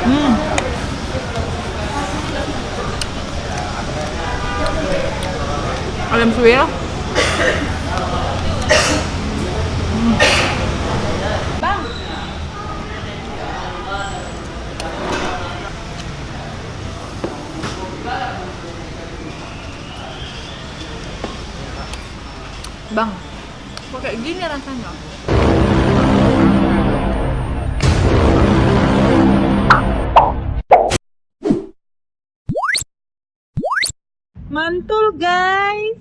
Hmm. Ayam suwir. Bang. Bang, kok kayak gini rasanya? Mantul guys.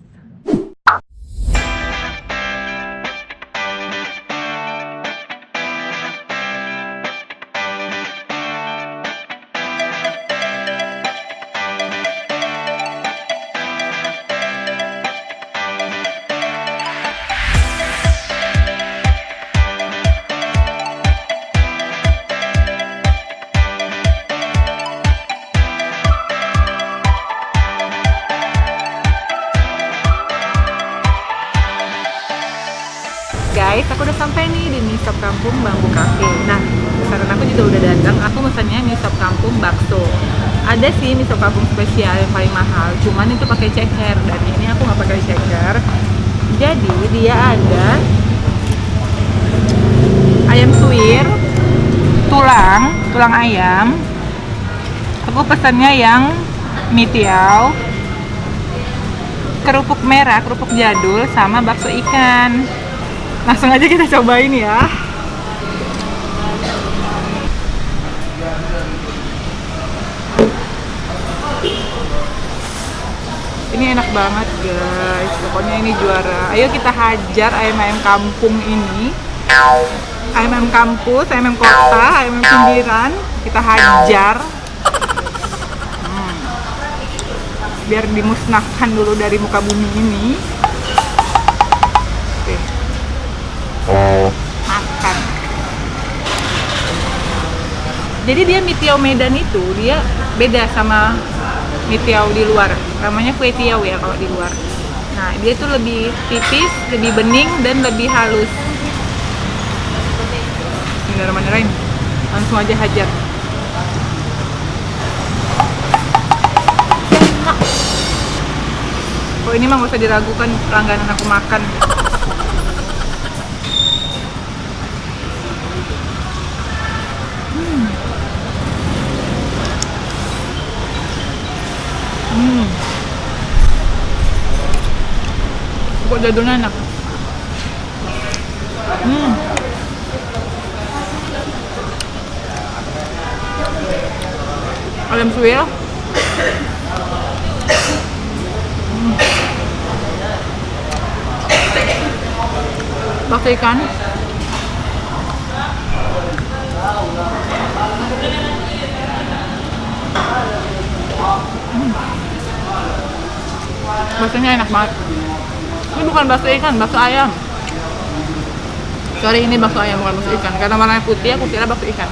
Guys, aku udah sampai nih di mie sop kampung Bambu Cafe. Nah, pesanan aku juga udah datang. Aku pesannya mie sop kampung bakso. Ada sih mie sop kampung spesial yang paling mahal, cuman itu pakai ceker. Dan ini aku nggak pakai ceker. Jadi dia ada ayam suwir, tulang ayam. Aku pesannya yang mie tiao, kerupuk merah, kerupuk jadul, sama bakso ikan. Langsung aja kita cobain ya. Ini enak banget guys, pokoknya ini juara. Ayo kita hajar ayam-ayam kampung ini. Ayam-ayam kampus, ayam-ayam kota, ayam-ayam pinggiran. Kita hajar. Biar dimusnahkan dulu dari muka bumi ini. Oke. Makan. Jadi dia mie tiao Medan itu dia beda sama mie tiao di luar. Namanya kue tiao ya kalau di luar. Nah, dia tuh lebih tipis, lebih bening dan lebih halus. Bismillahirrahmanirrahim. Langsung aja hajar. Enak. Oh, ini mah gak usah diragukan, langganan aku makan. Kok jadulnya enak. Ayam suwir. Bakso ikan. Baksonya enak banget. Ini bukan bakso ikan, bakso ayam. Sorry, ini bakso ayam bukan bakso ikan. Karena warnanya putih, aku kira bakso ikan.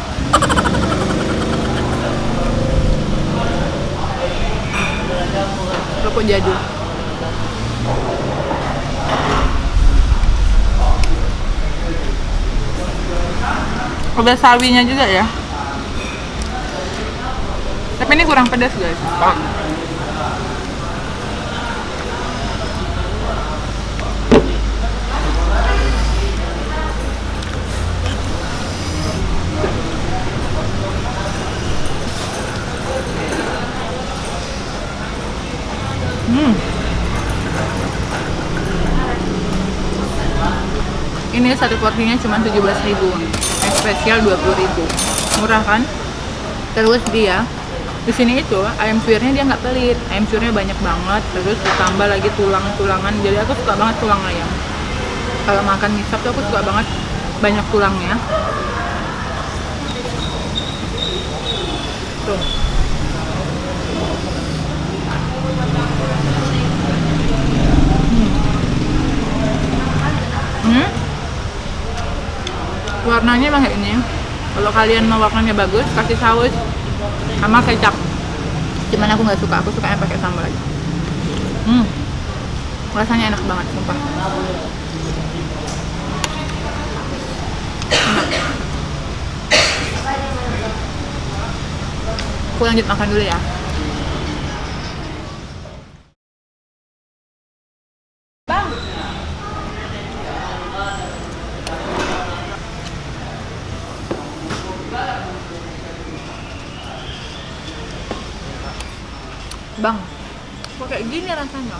Rokok jadul. Ada sawinya juga ya. Tapi ini kurang pedas guys. Ini satu porsinya cuma 17.000, yang spesial 20.000, murah kan? Terus dia di sini itu ayam suwirnya dia nggak pelit, ayam suwirnya banyak banget, terus ditambah lagi tulang-tulangan. Jadi aku suka banget tulang ayam. Kalau makan mie sop tuh aku suka banget banyak tulangnya. Tuh. Warnanya emang kayak ini. Kalau kalian mau warnanya bagus, kasih saus sama kecap. Cuman aku nggak suka, aku sukanya pakai sambal aja. Rasanya enak banget, sumpah. Enak. Aku lanjut makan dulu ya. Bang, bang, kok kayak gini rasanya?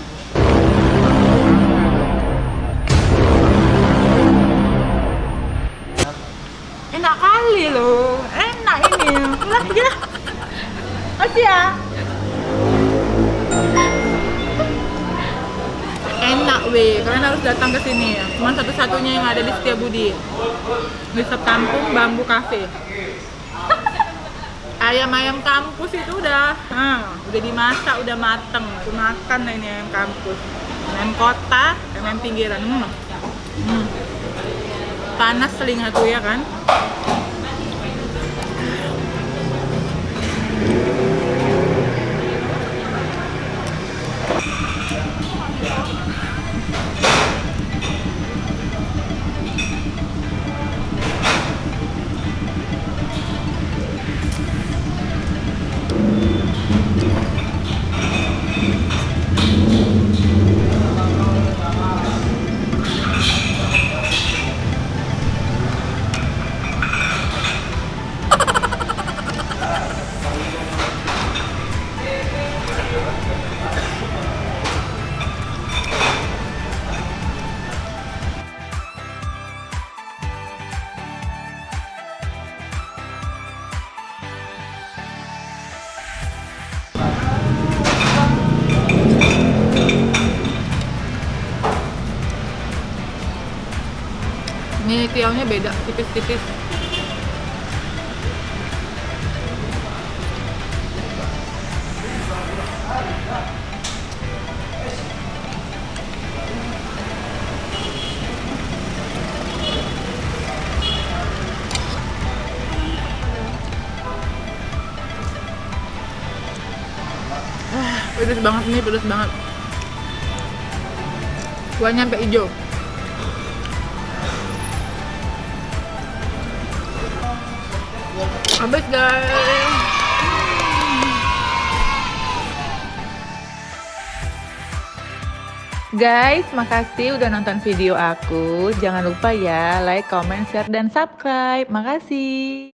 Enak kali loh, enak ini. Udah, pergi lah. Makasih ya. Enak weh, kalian harus datang ke sini. Cuma satu-satunya yang ada di Setiabudi. Wisata Kampung Bambu Cafe. Ayam-ayam kampus itu udah dimasak, udah mateng. Aku makan lah ini ayam kampus. Ayam kota, ayam pinggiran. Panas telinga tuh ya kan. Ini tiaunya beda, tipis-tipis. Pedes banget nih, pedes banget. Kuahnya sampai hijau. Habis guys. Guys, makasih udah nonton video aku. Jangan lupa ya like, comment, share, dan subscribe. Makasih.